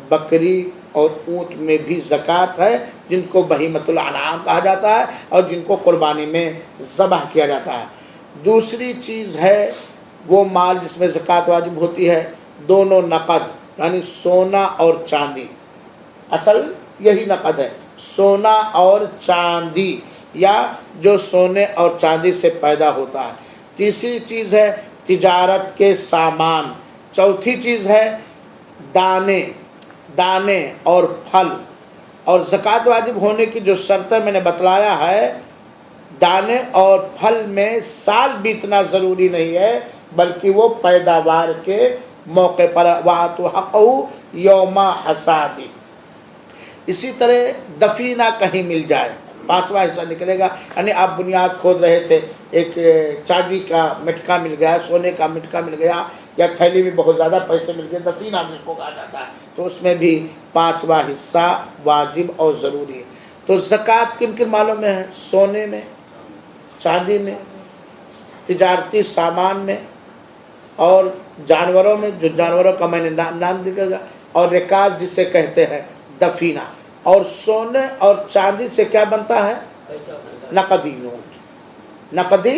بکری اور اونٹ میں بھی زکوٰۃ ہے، جن کو بہیمۃ الانعام کہا جاتا ہے اور جن کو قربانی میں ذبح کیا جاتا ہے۔ دوسری چیز ہے وہ مال جس میں زکوٰۃ واجب ہوتی ہے، دونوں نقد، یعنی سونا اور چاندی، اصل یہی نقد ہے، سونا اور چاندی، یا جو سونے اور چاندی سے پیدا ہوتا ہے۔ تیسری چیز ہے تجارت کے سامان۔ چوتھی چیز ہے دانے اور پھل۔ اور زکوٰۃ واجب ہونے کی جو شرطیں میں نے بتلایا ہے، دانے اور پھل میں سال بیتنا ضروری نہیں ہے، بلکہ وہ پیداوار کے موقع پر وَآتُوا حَقَّهُ یوم حصادہ۔ اسی طرح دفینہ کہیں مل جائے، 5واں حصہ نکلے گا، یعنی آپ بنیاد کھود رہے تھے، ایک چاندی کا مٹکا مل گیا، سونے کا مٹکا مل گیا، یا تھیلی میں بہت زیادہ پیسے مل گئے، دفینہ جس کو کہا جاتا ہے، تو اس میں بھی 5واں حصہ واجب اور ضروری ہے۔ تو زکوٰۃ کن کن مالوں میں ہے؟ سونے میں، چاندی میں، تجارتی سامان میں، اور جانوروں میں، جو جانوروں کا میں نے نام دکھے گا، اور رکاز جسے کہتے ہیں دفینہ۔ اور سونے اور چاندی سے کیا بنتا ہے؟ نقدی نوٹ، نقدی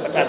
85।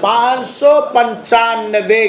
595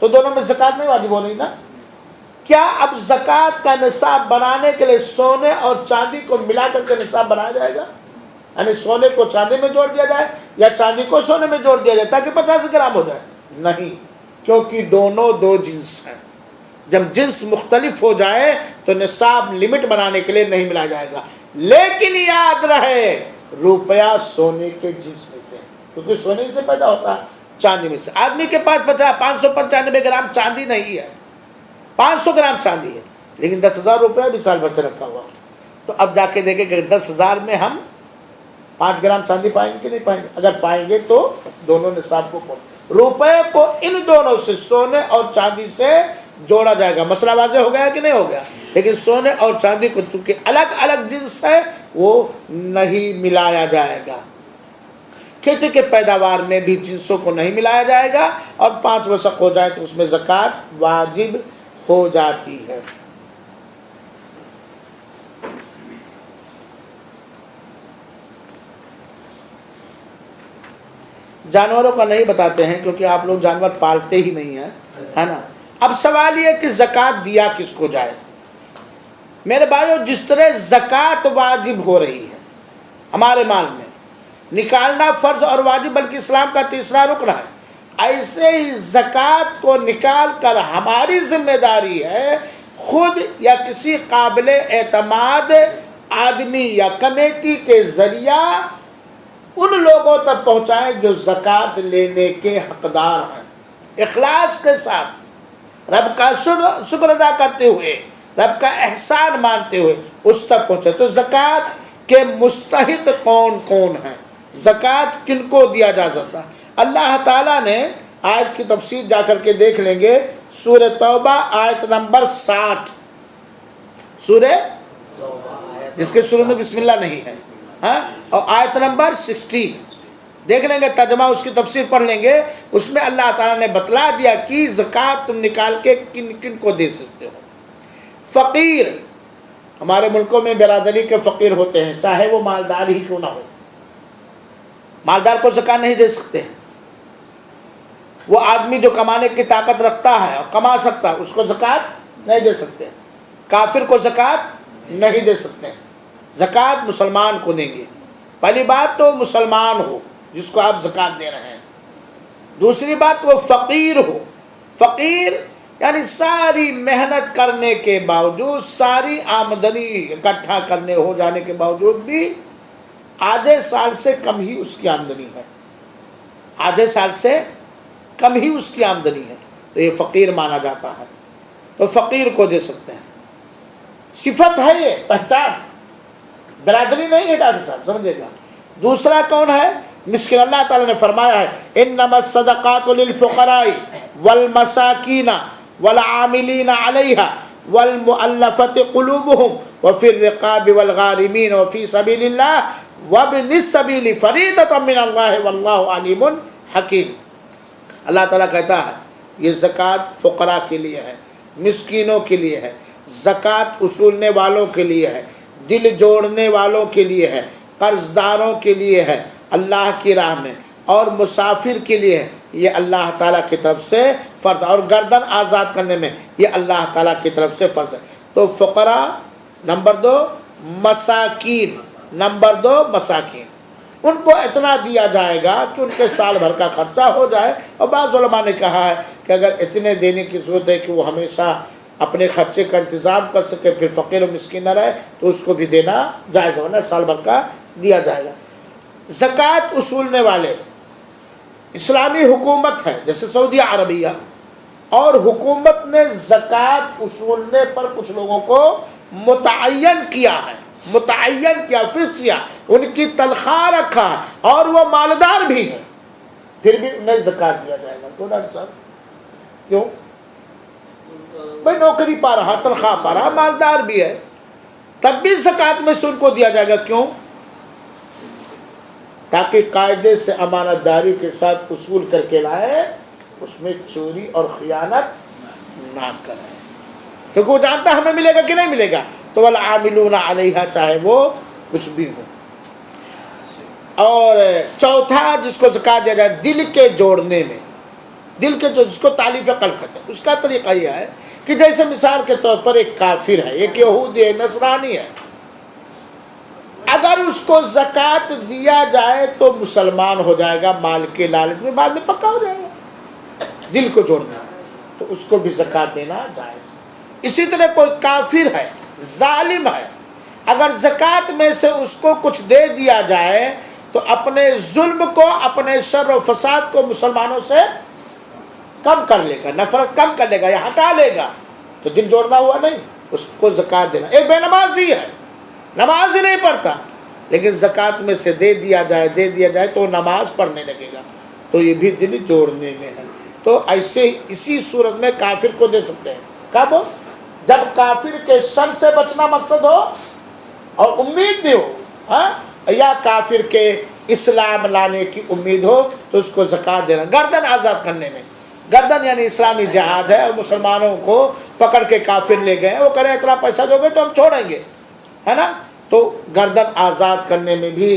تو دونوں میں زکات نہیں واجب ہو رہی نا. کیا اب زکات کا نصاب بنانے کے لیے سونے اور چاندی کو ملا کر کے نصاب بنایا جائے گا؟ یعنی سونے کو چاندی میں جوڑ دیا جائے یا چاندی کو سونے میں جوڑ دیا جائے تاکہ 50 گرام ہو جائے؟ نہیں، کیونکہ دونوں دو جنس ہیں. جب جنس مختلف ہو جائے تو نصاب لمٹ بنانے کے لیے نہیں ملایا جائے گا. لیکن یاد رہے روپیہ سونے کے جنس میں سے، کیونکہ سونے سے پیدا ہوتا ہے، چاندی میں سے. آدمی کے پاس 595 گرام چاندی نہیں ہے، 500 گرام چاندی ہے، لیکن 10,000 روپیہ بھی سال بھر سے رکھا ہوا. تو اب جا کے دیکھیں کہ 10,000 میں ہم 5 گرام چاندی پائیں گے کہ نہیں پائیں گے؟ اگر پائیں گے تو دونوں نصاب کو روپے کو ان دونوں سے سونے اور چاندی سے جوڑا جائے گا. مسئلہ واضح ہو گیا کہ نہیں ہو گیا؟ لیکن سونے اور چاندی کو چونکہ الگ الگ جنس ہے وہ نہیں ملایا جائے گا. کھیتی کے پیداوار میں بھی جنسوں کو نہیں ملایا جائے گا، اور 5 وسق ہو جائے تو اس میں زکوٰۃ واجب ہو جاتی ہے. جانوروں کا نہیں بتاتے ہیں کیونکہ آپ لوگ جانور پالتے ہی نہیں ہیں، ہے نا. اب سوال یہ کہ زکوٰۃ دیا کس کو جائے؟ میرے بھائیو، جس طرح زکوٰۃ واجب ہو رہی ہے ہمارے مال میں، نکالنا فرض اور واجب بلکہ اسلام کا تیسرا رکن ہے، ایسے ہی زکوٰۃ کو نکال کر ہماری ذمہ داری ہے خود یا کسی قابل اعتماد آدمی یا کمیٹی کے ذریعہ ان لوگوں تک پہنچائیں جو زکوٰۃ لینے کے حقدار ہیں، اخلاص کے ساتھ، رب کا شکر ادا کرتے ہوئے، رب کا احسان مانتے ہوئے اس تک پہنچے. تو زکوٰۃ کے مستحق کون کون ہیں؟ زکوٰۃ کن کو دیا جا سکتا؟ اللہ تعالیٰ نے آیت کی تفسیر جا کر کے دیکھ لیں گے، سورہ توبہ آیت نمبر 60، سورہ جس کے شروع میں بسم اللہ نہیں ہے، ہاں، اور آیت نمبر 60 دیکھ لیں گے، ترجمہ اس کی تفسیر پڑھ لیں گے. اس میں اللہ تعالیٰ نے بتلا دیا کہ زکوٰۃ تم نکال کے کن کن کو دے سکتے ہو. فقیر، ہمارے ملکوں میں برادری کے فقیر ہوتے ہیں، چاہے وہ مالدار ہی کیوں نہ ہو. مالدار کو زکوٰۃ نہیں دے سکتے ہیں. وہ آدمی جو کمانے کی طاقت رکھتا ہے اور کما سکتا ہے اس کو زکوٰۃ نہیں دے سکتے. کافر کو زکوٰۃ نہیں دے سکتے. زکوٰۃ مسلمان کو دیں گے. پہلی بات تو مسلمان ہو جس کو آپ زکوٰۃ دے رہے ہیں. دوسری بات وہ فقیر ہو. فقیر یعنی ساری محنت کرنے کے باوجود، ساری آمدنی اکٹھا کرنے ہو جانے کے باوجود بھی آدھے سال سے کم ہی اس کی آمدنی ہے، آدھے سال سے کم ہی اس کی آمدنی ہے، تو یہ فقیر مانا جاتا ہے. تو فقیر کو دے سکتے ہیں. صفت ہے، یہ پہچان، برادری نہیں ہے ڈاکٹر صاحب، سمجھے گا. دوسرا کون ہے؟ مسکین. اللہ تعالیٰ نے فرمایا ہے انما الصدقات للفقراء والمساکین والعاملین علیہا والمؤلفۃ قلوبہم وفی الرقاب والغارمین وفی سبیل اللہ وابن السبیل فریضۃ من اللہ واللہ علیم حکیم. اللہ تعالیٰ کہتا ہے یہ زکوٰۃ فقراء کے لیے ہے، مسکینوں کے لیے ہے، زکوٰۃ اصولنے والوں کے لیے ہے، دل جوڑنے والوں کے لیے ہے، قرض داروں کے لیے ہے اللہ کی راہ میں، اور مسافر کے لیے ہے. یہ اللہ تعالیٰ کی طرف سے فرض، اور گردن آزاد کرنے میں یہ اللہ تعالیٰ کی طرف سے فرض ہے. تو فقراء نمبر 2، مساکین نمبر 2، مساکین ان کو اتنا دیا جائے گا کہ ان کے سال بھر کا خرچہ ہو جائے. اور بعض علماء نے کہا ہے کہ اگر اتنے دینے کی ضرورت ہے کہ وہ ہمیشہ اپنے خرچے کا انتظام کر سکے، پھر فقیر و مسکین نہ رہے، تو اس کو بھی دینا جائز ہونا، سال بھر کا دیا جائے گا. زکوٰۃ اصولنے والے اسلامی حکومت ہے جیسے سعودیہ عربیہ، اور حکومت نے زکوٰۃ اصولنے پر کچھ لوگوں کو متعین کیا ہے، متعین کیا، فکس کیا، ان کی تنخواہ رکھا ہے اور وہ مالدار بھی ہیں، پھر بھی انہیں زکوٰۃ دیا جائے گا. تو ڈاکٹر صاحب کیوں؟ بھائی نوکری پا رہا، تنخواہ پا رہا، مالدار بھی ہے، تب بھی زکوٰۃ میں سے ان کو دیا جائے گا. کیوں؟ تاکہ قاعدے سے امانت داری کے ساتھ اصول کر کے لائے، اس میں چوری اور خیانت نہ کرے، کیونکہ وہ جانتا ہمیں ملے گا کہ نہیں ملے گا. تو والعاملون علیہا، چاہے وہ کچھ بھی ہو. اور چوتھا جس کو زکوٰۃ دیا جائے، دل کے جوڑنے میں. دل کے جو جس کو تالیف قلب کہتے ہیں، اس کا طریقہ یہ ہے کہ جیسے مثال کے طور پر ایک کافر ہے، ایک یہودی ہے، نصرانی ہے، اگر اس کو زکوٰۃ دیا جائے تو مسلمان ہو جائے گا، مال کے لالچ میں بعد میں پکا ہو جائے گا، دل کو جوڑنا، تو اس کو بھی زکوٰۃ دینا جائز ہے۔ اسی طرح کوئی کافر ہے، ظالم ہے، اگر زکوٰۃ میں سے اس کو کچھ دے دیا جائے تو اپنے ظلم کو، اپنے شر و فساد کو مسلمانوں سے کم کر لے گا، نفرت کم کر لے گا یا ہٹا لے گا، تو دل جوڑنا ہوا نہیں، اس کو زکوٰۃ دینا۔ ایک بے نمازی ہے، نماز ہی نہیں پڑھتا، لیکن زکوٰۃ میں سے دے دیا جائے تو نماز پڑھنے لگے گا، تو یہ بھی دل جوڑنے میں ہے۔ تو ایسے اسی صورت میں کافر کو دے سکتے ہیں، کب؟ جب کافر کے شر سے بچنا مقصد ہو اور امید بھی ہو، ہاں، یا کافر کے اسلام لانے کی امید ہو تو اس کو زکوٰۃ دینا۔ گردن آزاد کرنے میں، گردن یعنی اسلامی جہاد ہے، اور مسلمانوں کو پکڑ کے کافر لے گئے، وہ کہہ رہے اتنا پیسہ دو گے تو ہم چھوڑیں گے، ہے نا، تو گردن آزاد کرنے میں بھی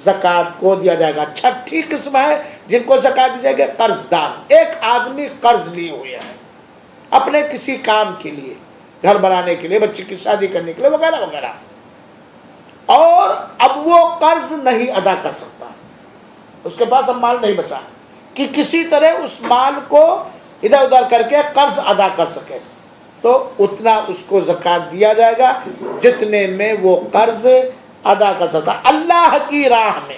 زکوٰۃ کو دیا جائے گا۔ چھٹی قسم ہے جن کو زکوٰۃ دی جائے گی، قرض دار، ایک آدمی قرض لیے ہوئے ہے اپنے کسی کام کے لیے، گھر بنانے کے لیے، بچی کی شادی کرنے کے لیے، وغیرہ وغیرہ، اور اب وہ قرض نہیں ادا کر سکتا، اس کے پاس اب مال نہیں بچا کہ کسی طرح اس مال کو ادھر ادھر کر کے قرض ادا کر سکے، تو اتنا اس کو زکوٰۃ دیا جائے گا جتنے میں وہ قرض ادا کر سکتا۔ اللہ کی راہ میں،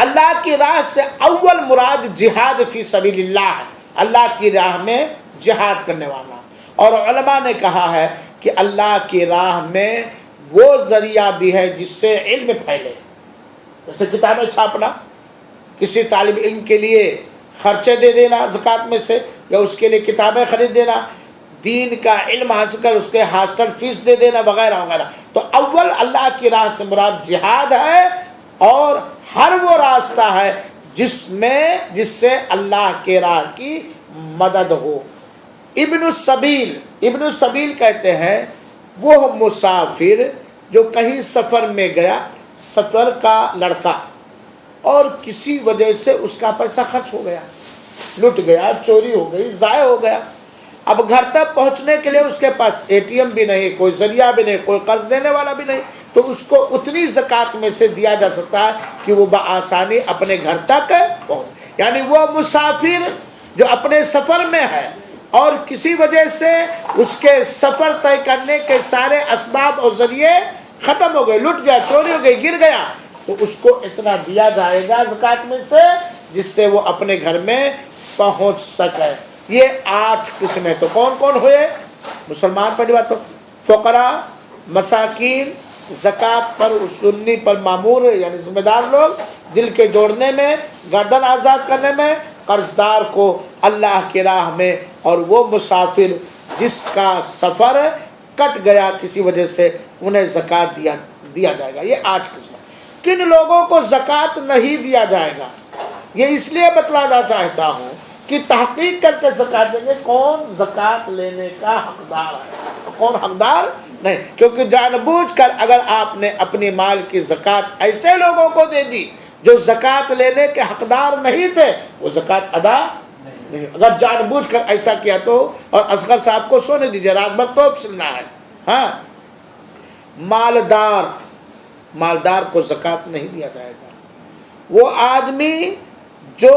اللہ کی راہ سے اول مراد جہاد فی سبیل اللہ ہے، اللہ کی راہ میں جہاد کرنے والا، اور علماء نے کہا ہے کہ اللہ کی راہ میں وہ ذریعہ بھی ہے جس سے علم پھیلے، جیسے کتابیں چھاپنا، کسی طالب علم کے لیے خرچے دے دینا زکوٰۃ میں سے، یا اس کے لیے کتابیں خرید دینا، دین کا علم حاصل کر اس کے ہاسٹل فیس دے دینا، وغیرہ وغیرہ۔ تو اول اللہ کی راہ سے مراد جہاد ہے، اور ہر وہ راستہ ہے جس سے اللہ کے راہ کی مدد ہو۔ ابن السبیل کہتے ہیں وہ مسافر جو کہیں سفر میں گیا، سفر کا لڑکا، اور کسی وجہ سے اس کا پیسہ خرچ ہو گیا، لٹ گیا، چوری ہو گئی، ضائع ہو گیا، اب گھر تک پہنچنے کے لیے اس کے پاس اے ٹی ایم بھی نہیں، کوئی ذریعہ بھی نہیں، کوئی قرض دینے والا بھی نہیں، تو اس کو اتنی زکوٰۃ میں سے دیا جا سکتا ہے کہ وہ بآسانی اپنے گھر تک پہنچ۔ یعنی وہ مسافر جو اپنے سفر میں ہے اور کسی وجہ سے اس کے سفر طے کرنے کے سارے اسباب اور ذریعے ختم ہو گئے، لٹ گیا، چوری ہو گئی، گر گیا، تو اس کو اتنا دیا جائے گا زکوٰۃ میں سے جس سے وہ اپنے گھر میں پہنچ سکے۔ یہ 8 قسمیں تو کون کون ہوئے؟ مسلمان پہلی بات تو فقراء، مساکین، زکوٰۃ پر سنی پر مامور یعنی ذمہ دار لوگ، دل کے جوڑنے میں، گردن آزاد کرنے میں، قرض دار کو اللہ کی راہ میں، اور وہ مسافر جس کا سفر کٹ گیا کسی وجہ سے، انہیں زکوٰۃ دیا جائے گا۔ یہ 8 قسم۔ کن لوگوں کو زکوٰۃ نہیں دیا جائے گا، یہ اس لیے بتلانا چاہتا ہوں کہ تحقیق کر کے زکوٰۃ دیں گے کون زکوٰۃ لینے کا حقدار ہے، کون حقدار نہیں، کیونکہ جان بوجھ کر اگر آپ نے اپنی مال کی زکوٰۃ ایسے لوگوں کو دے دی جو زکوٰۃ لینے کے حقدار نہیں تھے، وہ زکوٰۃ ادا نہیں۔ اگر جان بوجھ کر ایسا کیا تو، اور اصغر صاحب کو سونے دیجیے، رات بھر توپ سننا ہے۔ ہاں، مالدار کو زکوٰۃ نہیں دیا جائے گا۔ وہ آدمی جو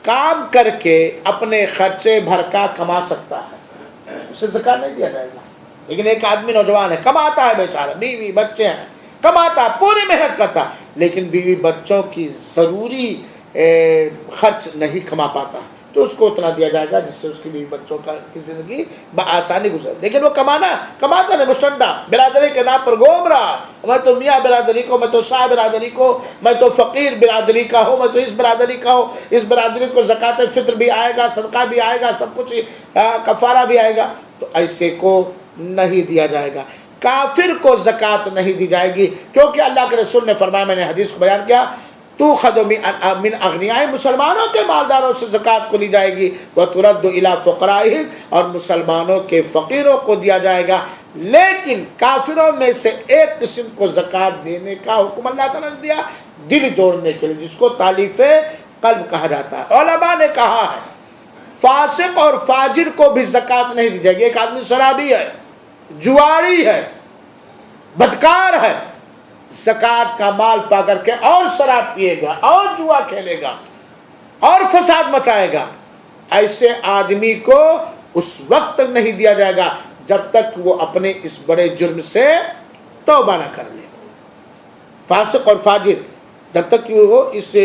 کام کر کے اپنے خرچے بھرکا کما سکتا ہے، اسے زکوٰۃ نہیں دیا جائے گا۔ لیکن ایک آدمی نوجوان ہے، کماتا ہے بیچارہ، بیوی بچے ہیں، کماتا، پوری محنت کرتا، لیکن بیوی بچوں کی ضروری خرچ نہیں کما پاتا، تو اس کو اتنا دیا جائے گا جس سے اس کی بیوی بچوں کی زندگی بآسانی گزرے۔ لیکن وہ کماتا نہیں، مشتدہ برادری کے نام پر گھوم رہا، میں تو میاں برادری کو، میں تو شاہ برادری کو، میں تو فقیر برادری کا ہوں، میں تو اس برادری کا ہوں، اس برادری کو زکوٰۃ فطر بھی آئے گا، صدقہ بھی آئے گا، سب کچھ کفارہ بھی آئے گا، تو ایسے کو نہیں دیا جائے گا۔ کافر کو زکوٰۃ نہیں دی جائے گی، کیونکہ اللہ کے رسول نے فرمایا، میں نے حدیث کو بیان کیا، تو خدو من اغنیاء، مسلمانوں کے مالداروں سے زکوٰۃ کو لی جائے گی، وَتُرَدُّ إِلَىٰ فُقَرَائِهِمْ، اور مسلمانوں کے فقیروں کو دیا جائے گا۔ لیکن کافروں میں سے ایک قسم کو زکوٰۃ دینے کا حکم اللہ تعالیٰ نے دیا، دل جوڑنے کے لیے، جس کو تالیف قلب کہا جاتا ہے۔ علماء نے کہا ہے فاسق اور فاجر کو بھی زکوٰۃ نہیں دی جائے گی۔ ایک آدمی شرابی ہے، جواری ہے، بدکار ہے، زکوٰۃ کا مال پا کر کے اور شراب پیے گا اور جوا کھیلے گا اور فساد مچائے گا، ایسے آدمی کو اس وقت نہیں دیا جائے گا جب تک وہ اپنے اس بڑے جرم سے توبہ نہ کر لے۔ فاسق اور فاجر جب تک کہ وہ اس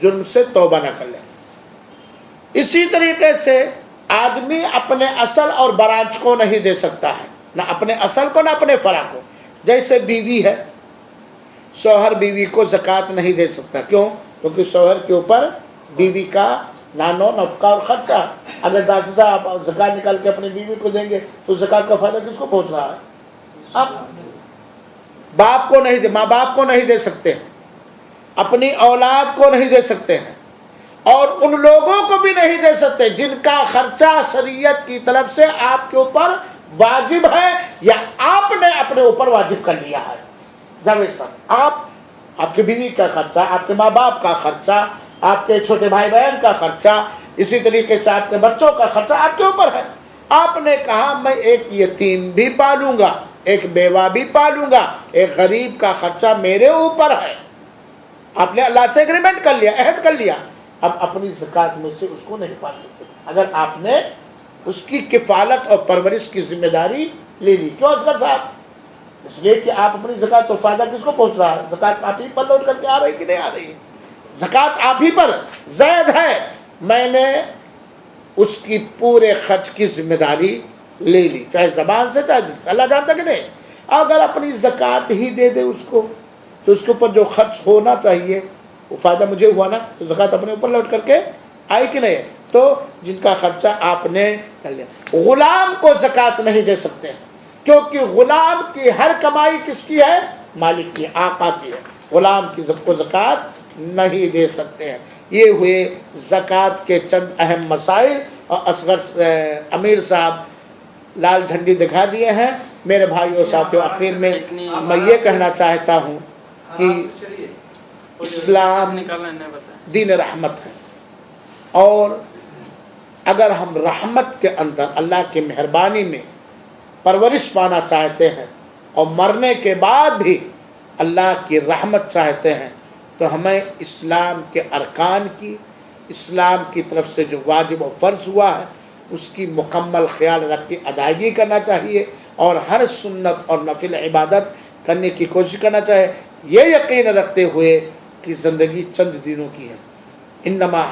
جرم سے توبہ نہ کر لے۔ اسی طریقے سے آدمی اپنے اصل اور برانچ کو نہیں دے سکتا ہے، نہ اپنے اصل کو نہ اپنے فرع کو۔ جیسے بیوی ہے، شوہر بیوی کو زکوٰۃ نہیں دے سکتا، کیوں؟ کیونکہ شوہر کے اوپر بیوی کا نانو نفقہ اور خرچہ۔ اگر ڈاکٹر صاحب زکوٰۃ نکال کے اپنی بیوی کو دیں گے تو زکوٰۃ کا فائدہ کس کو پہنچ رہا ہے؟ آپ باپ کو نہیں دے، ماں باپ کو نہیں دے سکتے، اپنی اولاد کو نہیں دے سکتے ہیں، اور ان لوگوں کو بھی نہیں دے سکتے جن کا خرچہ شریعت کی طرف سے آپ کے اوپر واجب ہے یا آپ نے اپنے اوپر واجب کر لیا ہے۔ آپ کی بیوی کا خرچہ، آپ کے ماں باپ کا خرچہ، آپ کے چھوٹے بھائی بہن کا خرچہ، اسی طریقے سے آپ کے بچوں کا خرچہ آپ کے اوپر ہے۔ آپ نے کہا میں ایک یتیم بھی پالوں گا، ایک بیوہ بھی پالوں گا، ایک غریب کا خرچہ میرے اوپر ہے۔ آپ نے اللہ سے ایگریمنٹ کر لیا، عہد کر لیا، اب اپنی زکوٰۃ میں سے اس کو نہیں پال سکتے اگر آپ نے اس کی کفالت اور پرورش کی ذمہ داری لے لی۔ کیوں اصغر صاحب؟ اس لیے کہ آپ اپنی زکوٰۃ تو فائدہ کس کو پہنچ رہا ہے؟ زکوٰۃ آپ ہی پر لوٹ کر کے آ رہی کہ نہیں آ رہی؟ زکوٰۃ آپ ہی پر زائد ہے، میں نے اس کی پورے خرچ کی ذمہ داری لے لی، چاہے زبان سے چاہے دل سے۔ اللہ جانتا کہ نہیں؟ اگر اپنی زکوٰۃ ہی دے دے اس کو تو اس کے اوپر جو خرچ ہونا چاہیے وہ فائدہ مجھے ہوا نا، تو زکوٰۃ اپنے اوپر لوٹ کر کے آئی کہ نہیں؟ تو جن کا خرچہ آپ نے کر لیا۔ غلام کو زکوٰۃ نہیں دے سکتے ہیں کیونکہ غلام کی ہر کمائی کس کی ہے؟ مالک کی، آقا کی ہے۔ غلام کی کو زکوٰۃ نہیں دے سکتے ہیں۔ یہ ہوئے زکوٰۃ کے چند اہم مسائل، اور اصغر امیر صاحب لال جھنڈی دکھا دیے ہیں۔ میرے بھائیوں ساتھیوں، آخر میں میں یہ کہنا چاہتا ہوں کہ اسلام دین رحمت ہے، اور اگر ہم رحمت کے اندر اللہ کی مہربانی میں پرورش پانا چاہتے ہیں اور مرنے کے بعد بھی اللہ کی رحمت چاہتے ہیں تو ہمیں اسلام کے ارکان کی، اسلام کی طرف سے جو واجب و فرض ہوا ہے اس کی مکمل خیال رکھ کے ادائیگی کرنا چاہیے، اور ہر سنت اور نفل عبادت کرنے کی کوشش کرنا چاہیے، یہ یقین رکھتے ہوئے کہ زندگی چند دنوں کی ہے۔ انما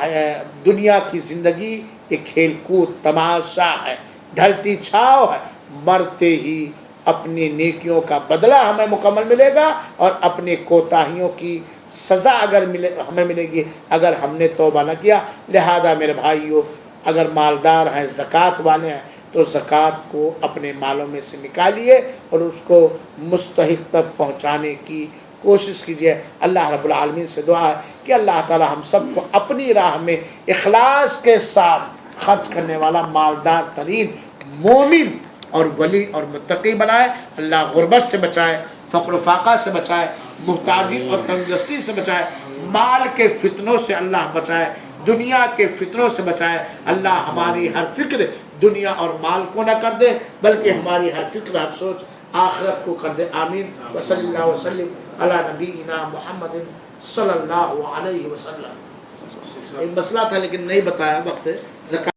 دنیا کی زندگی ایک کھیل کود تماشا ہے، ڈھلتی چھاؤ ہے، مرتے ہی اپنی نیکیوں کا بدلہ ہمیں مکمل ملے گا، اور اپنی کوتاہیوں کی سزا اگر ہمیں ملے گی اگر ہم نے توبہ نہ کیا۔ لہذا میرے بھائیوں، اگر مالدار ہیں، زکوٰۃ والے ہیں، تو زکوٰۃ کو اپنے مالوں میں سے نکالیے اور اس کو مستحق تک پہنچانے کی کوشش کیجیے۔ اللہ رب العالمین سے دعا ہے کہ اللہ تعالی ہم سب کو اپنی راہ میں اخلاص کے ساتھ خرچ کرنے والا مالدار ترین مومن اور ولی اور متقی بنائے۔ اللہ غربت سے بچائے، فقر و فاقہ سے بچائے، محتاجی اور تنگدستی سے بچائے، مال کے فتنوں سے اللہ بچائے، دنیا کے فتنوں سے بچائے۔ اللہ ہماری ہر فکر دنیا اور مال کو نہ کر دے، بلکہ ہماری ہر فکر ہر سوچ آخرت کو کر دے۔ آمین۔ وصلی اللہ وسلم علی نبینا محمد صلی اللہ علیہ وسلم۔ ایک مسئلہ تھا لیکن نہیں بتایا وقت زکوٰۃ